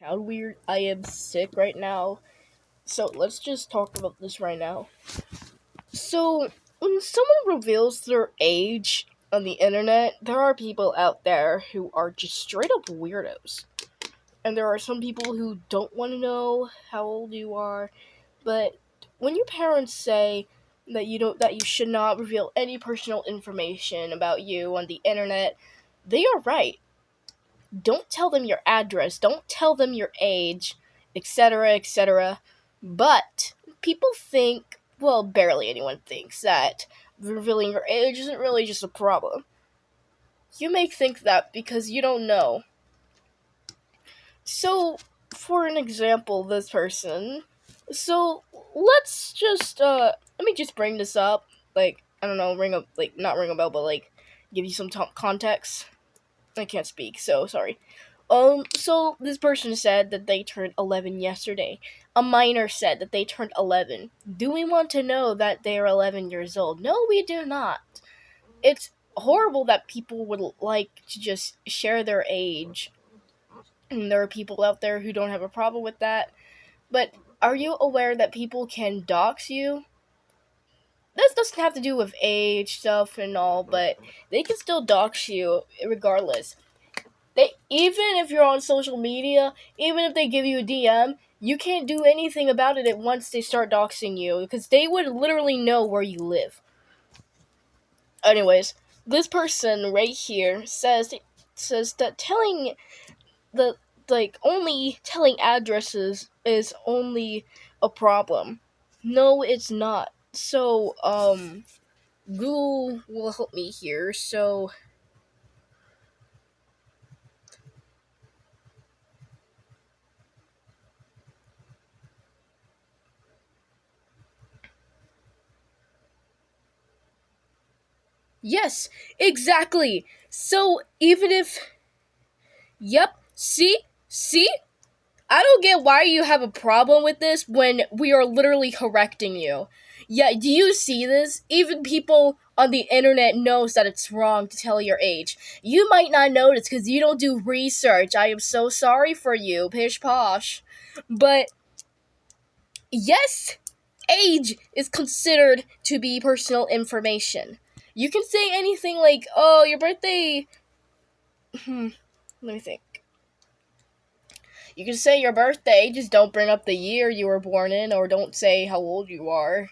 How weird. I am sick right now. So let's just talk about this right now. So, when someone reveals their age on the internet, there are people out there who are just straight up weirdos. And there are some people who don't want to know how old you are, but when your parents say that you should not reveal any personal information about you on the internet, they are right. Don't tell them your address, don't tell them your age, etc., etc. But people think, well, barely anyone thinks that revealing your age isn't really just a problem. You may think that because you don't know. So, for an example, this person. So, let me just bring this up. Like, I don't know, not ring a bell, but like, give you some context. I can't speak, so sorry. So this person said that they turned 11 yesterday. A minor said that they turned 11. Do we want to know that they are 11 years old? No, we do not. It's horrible that people would like to just share their age. And there are people out there who don't have a problem with that. But are you aware that people can dox you? This doesn't have to do with age stuff and all, but they can still dox you regardless. They even if you're on social media, even if they give you a DM, you can't do anything about it once they start doxing you because they would literally know where you live. Anyways, this person right here says that telling the only telling addresses is only a problem. No, it's not. So Google will help me here. So yes, exactly. So even if yep, see, I don't get why you have a problem with this when we are literally correcting you. Yeah, do you see this? Even people on the internet knows that it's wrong to tell your age. You might not notice because you don't do research. I am so sorry for you, pish posh. But yes, age is considered to be personal information. You can say anything like, "Oh, your birthday." Let me think. You can say your birthday, just don't bring up the year you were born in, or don't say how old you are.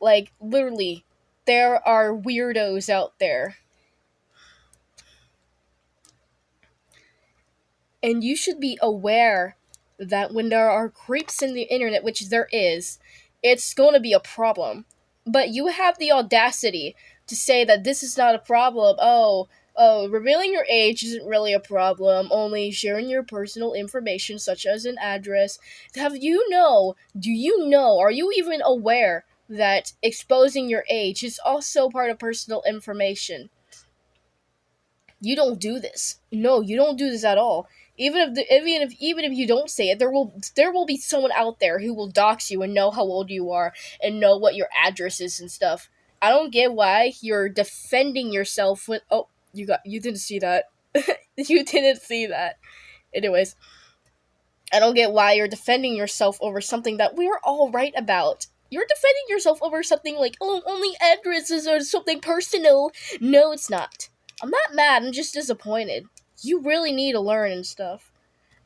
Like, literally, there are weirdos out there. And you should be aware that when there are creeps in the internet, which there is, it's going to be a problem. But you have the audacity to say that this is not a problem. Revealing your age isn't really a problem, only sharing your personal information, such as an address. Do you know, are you even aware that exposing your age is also part of personal information? You don't do this. No, you don't do this at all. Even if you don't say it, there will be someone out there who will dox you and know how old you are and know what your address is and stuff. I don't get why you're defending yourself when you didn't see that. You didn't see that. Anyways, I don't get why you're defending yourself over something that we're all right about. You're defending yourself over something like, oh, only addresses or something personal. No, it's not. I'm not mad, I'm just disappointed. You really need to learn and stuff.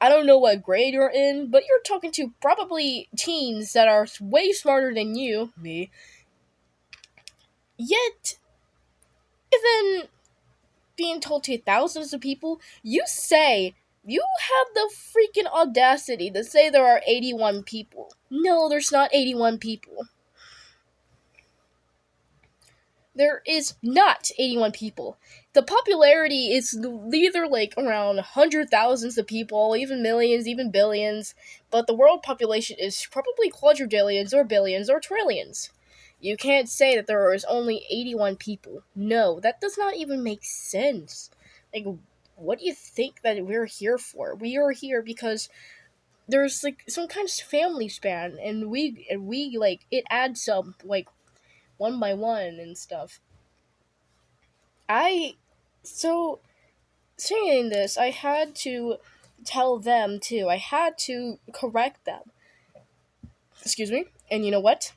I don't know what grade you're in, but you're talking to probably teens that are way smarter than you, me. Yet, even being told to thousands of people, you have the freaking audacity to say there are 81 people. No, there's not 81 people. There is not 81 people. The popularity is either like around hundred thousands of people, even millions, even billions, but the world population is probably quadrillions or billions or trillions. You can't say that there is only 81 people. No, that does not even make sense. Like, what do you think that we're here for? We are here because there's like some kind of family span, and we like it adds up like one by one and stuff. I so saying this, I had to tell them too. I had to correct them. Excuse me. And you know what?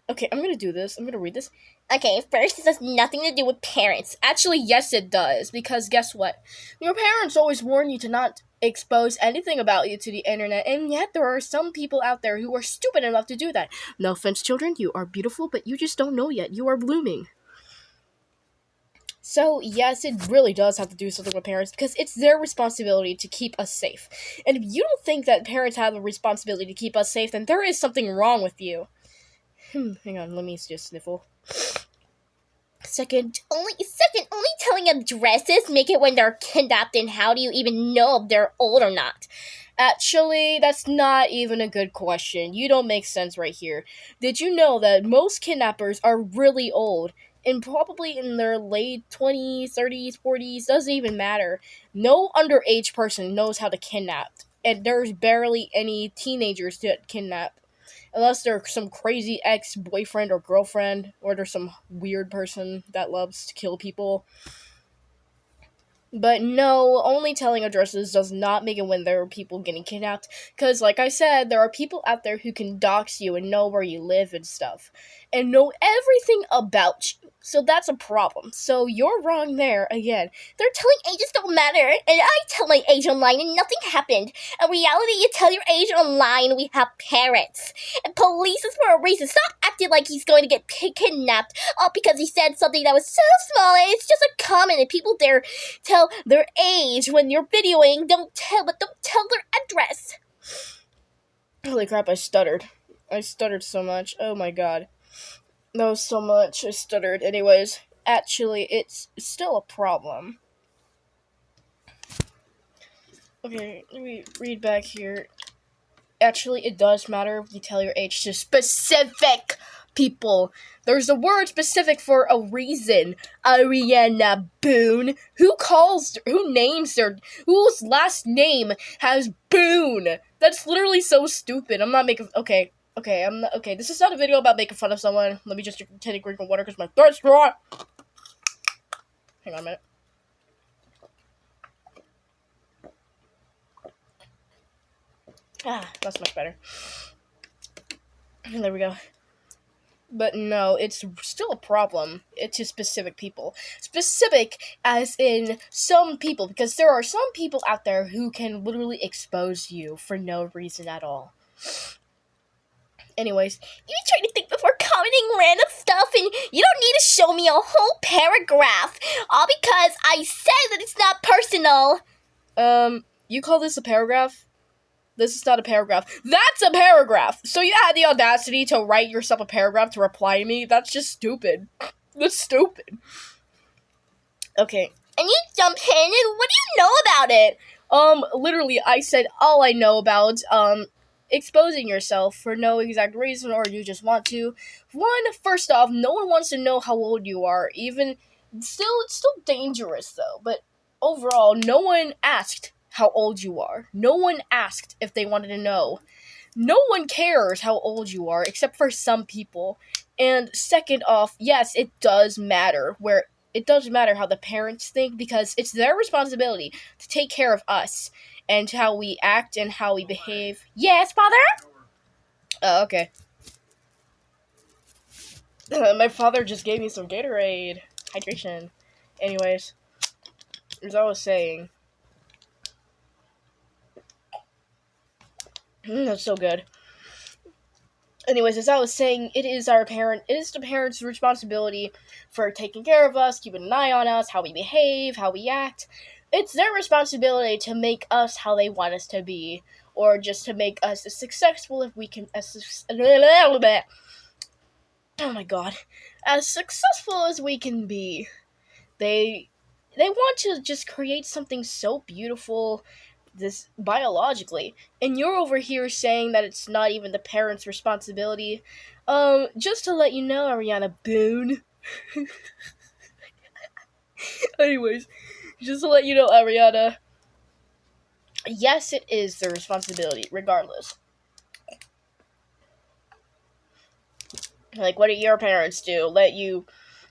Okay, I'm gonna do this. I'm gonna read this. Okay, first, this has nothing to do with parents. Actually, yes, it does. Because guess what? Your parents always warn you to not expose anything about you to the internet, and yet there are some people out there who are stupid enough to do that. No offense, children. You are beautiful, but you just don't know yet. You are blooming. So, yes, it really does have to do something with parents because it's their responsibility to keep us safe. And if you don't think that parents have a responsibility to keep us safe, then there is something wrong with you. Hang on, let me just sniffle. Only telling addresses make it when they're kidnapped, and how do you even know if they're old or not? Actually, that's not even a good question. You don't make sense right here. Did you know that most kidnappers are really old? And probably in their late 20s, 30s, 40s, doesn't even matter. No underage person knows how to kidnap. And there's barely any teenagers to kidnap. Unless they're some crazy ex-boyfriend or girlfriend, or there's some weird person that loves to kill people. But no, only telling addresses does not make it when there are people getting kidnapped. Because, like I said, there are people out there who can dox you and know where you live and stuff. And know everything about you. So that's a problem. So you're wrong there, again. They're telling ages don't matter. And I tell my age online and nothing happened. In reality, you tell your age online, we have parents. And police is for a reason. Stop acting like he's going to get kidnapped. All because he said something that was so small. And it's just a comment. And people dare tell their age when you're videoing. Don't tell their address. Holy crap, I stuttered. I stuttered so much. Oh my god. That was so much. I stuttered. Anyways, actually, it's still a problem. Okay, let me read back here. Actually, it does matter if you tell your age to specific people. There's a word specific for a reason. Ariana Boone. Whose last name has Boone? That's literally so stupid. I'm not making, okay, this is not a video about making fun of someone. Let me just take a drink of water because my throat's dry. Hang on a minute. That's much better. There we go. But no, it's still a problem to specific people. Specific as in some people, because there are some people out there who can literally expose you for no reason at all. Anyways, you try to think before commenting random stuff, and you don't need to show me a whole paragraph, all because I said that it's not personal. You call this a paragraph? This is not a paragraph. That's a paragraph! So you had the audacity to write yourself a paragraph to reply to me? That's just stupid. That's stupid. Okay. And you jump in, and what do you know about it? Literally, I said all I know about, exposing yourself for no exact reason, or you just want to. First off, no one wants to know how old you are. It's still dangerous, though. But overall, no one asked how old you are. No one asked if they wanted to know. No one cares how old you are, except for some people. And second off, yes, it does matter how the parents think, because it's their responsibility to take care of us and how we act and how we behave. Yes, father? Okay. My father just gave me some Gatorade. Hydration. Anyways, as I was saying, that's so good. Anyways, as I was saying, it is the parents' responsibility for taking care of us, keeping an eye on us, how we behave, how we act. It's their responsibility to make us how they want us to be, or just to make us as successful as we can. Oh my god, as successful as we can be. They want to just create something so beautiful, this biologically, and you're over here saying that it's not even the parents' responsibility. Just to let you know, Ariana Boone. Anyways, just to let you know, Ariana, yes, it is their responsibility, regardless. Like, what do your parents do? Let you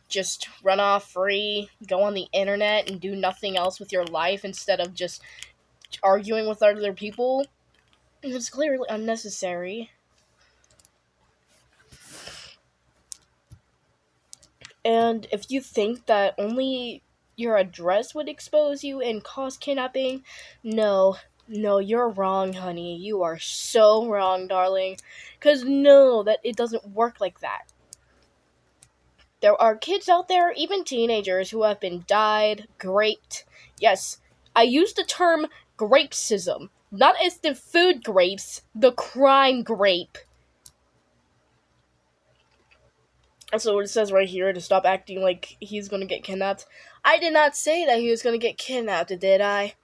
just run off free, go on the internet, and do nothing else with your life instead of just arguing with other people. It's clearly unnecessary. And if you think that only your address would expose you and cause kidnapping, no, you're wrong, honey. You are so wrong, darling. Because no, that it doesn't work like that. There are kids out there, even teenagers, who have been dyed, graped. Yes, I use the term grapesism, not as the food grapes, the crime grape. So it says right here to stop acting like he's gonna get kidnapped. I did not say that he was gonna get kidnapped, did I?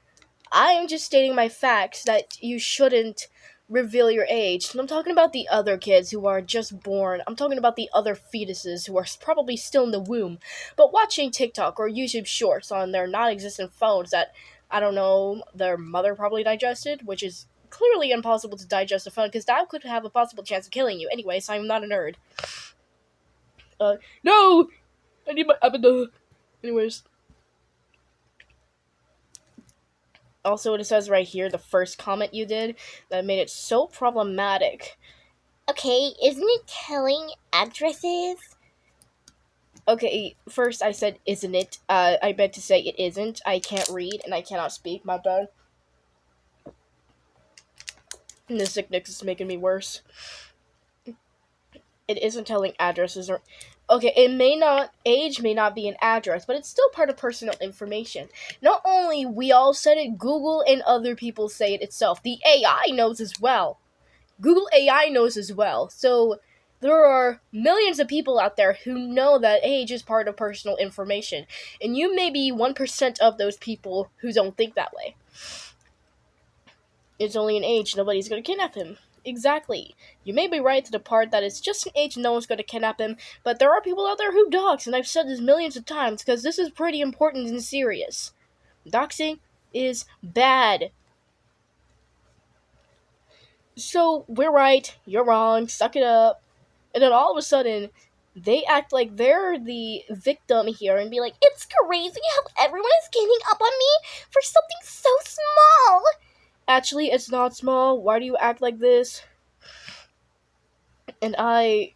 I am just stating my facts that you shouldn't reveal your age. And I'm talking about the other kids who are just born. I'm talking about the other fetuses who are probably still in the womb, but watching TikTok or YouTube shorts on their non-existent phones that, I don't know, their mother probably digested, which is clearly impossible to digest a phone because that could have a possible chance of killing you. Anyways, I'm not a nerd. No! I need my abada. Anyways. Also, it says right here, the first comment you did, that made it so problematic. Okay, isn't it telling addresses? Okay, first I said, isn't it? I meant to say it isn't. I can't read, and I cannot speak, my bad. And the sickness is making me worse. It isn't telling addresses or... Okay, age may not be an address, but it's still part of personal information. Not only we all said it, Google and other people say it itself. The AI knows as well. Google AI knows as well. So there are millions of people out there who know that age is part of personal information. And you may be 1% of those people who don't think that way. It's only an age, nobody's going to kidnap him. Exactly. You may be right to the part that it's just an age no one's going to kidnap him, but there are people out there who dox, and I've said this millions of times because this is pretty important and serious. Doxing is bad. So, we're right, you're wrong, suck it up. And then all of a sudden, they act like they're the victim here and be like, it's crazy how everyone is ganging up on me for something so small. Actually, it's not small. Why do you act like this? And I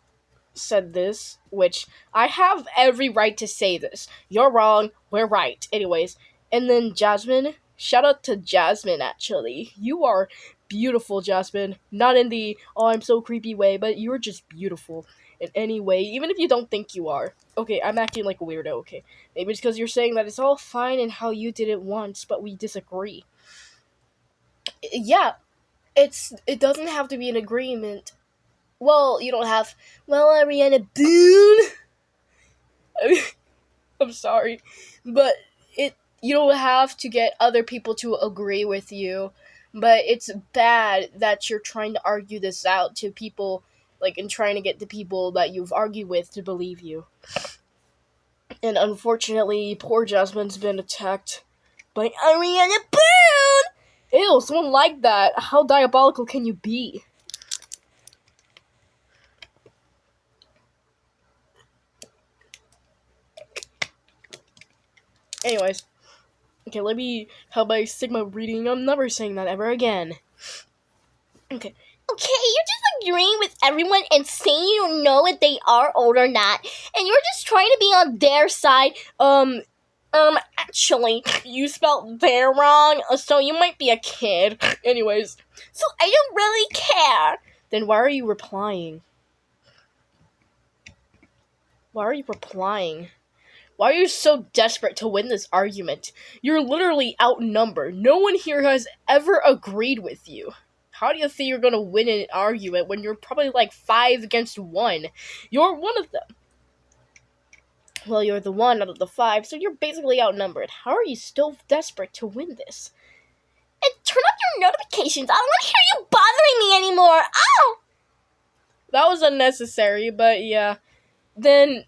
said this, which I have every right to say this. You're wrong, we're right. Anyways, and then Jasmine, shout out to Jasmine, actually. You are beautiful, Jasmine. Not in the, oh, I'm so creepy way, but you're just beautiful in any way, even if you don't think you are. Okay, I'm acting like a weirdo, okay. Maybe it's because you're saying that it's all fine and how you did it once, but we disagree. Yeah, it doesn't have to be an agreement. Well, you don't have, well, Ariana Boone. I mean, I'm sorry, but you don't have to get other people to agree with you, but it's bad that you're trying to argue this out to people, like, and trying to get the people that you've argued with to believe you. And unfortunately, poor Jasmine's been attacked by Ariana Boone! Ew, someone like that. How diabolical can you be? Anyways. Okay, let me have my Sigma reading. I'm never saying that ever again. Okay, you're just agreeing with everyone and saying you don't know what they are old or not. And you're just trying to be on their side. Actually, you spelled there wrong, so you might be a kid. Anyways. So I don't really care. Then why are you replying? Why are you replying? Why are you so desperate to win this argument? You're literally outnumbered. No one here has ever agreed with you. How do you think you're gonna win an argument when you're probably like 5 against 1? You're one of them. Well, you're the 1 out of the 5, so you're basically outnumbered. How are you still desperate to win this? And turn off your notifications. I don't want to hear you bothering me anymore. Ow! That was unnecessary, but yeah. Then,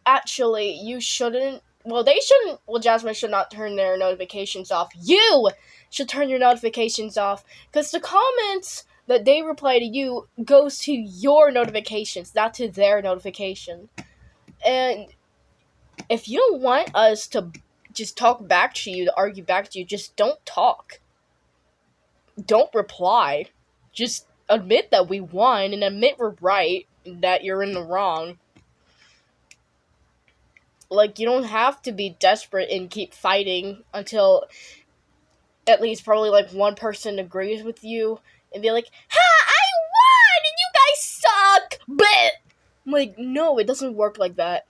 actually, you shouldn't... Well, they shouldn't... Well, Jasmine should not turn their notifications off. You should turn your notifications off. Because the comments that they reply to you goes to your notifications, not to their notification. And if you don't want us to just talk back to you, to argue back to you. Just don't talk. Don't reply. Just admit that we won and admit we're right, and that you're in the wrong. Like, you don't have to be desperate and keep fighting until at least probably like one person agrees with you and be like, "Ha! I won, and you guys suck." But like, no, it doesn't work like that.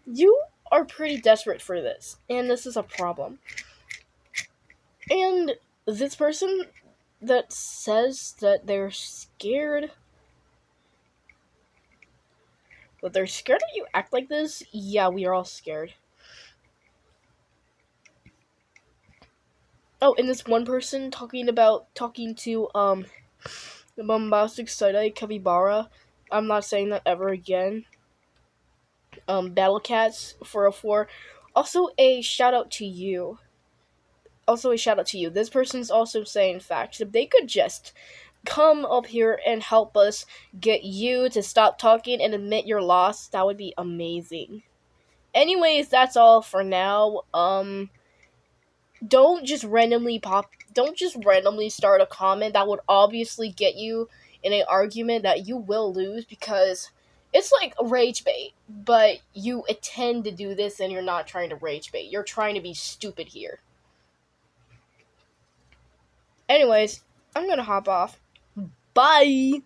You are pretty desperate for this, and this is a problem. And this person that says that they're scared that you act like this, yeah, we are all scared. Oh, and this one person talking to the bombastic side-eye capybara. I'm not saying that ever again. Battle Cats 404. Also a shout out to you. This person's also saying facts. If they could just come up here and help us get you to stop talking and admit your loss, that would be amazing. Anyways, that's all for now. Don't just randomly start a comment that would obviously get you in an argument that you will lose, because it's like rage bait, but you intend to do this and you're not trying to rage bait. You're trying to be stupid here. Anyways, I'm gonna hop off. Bye!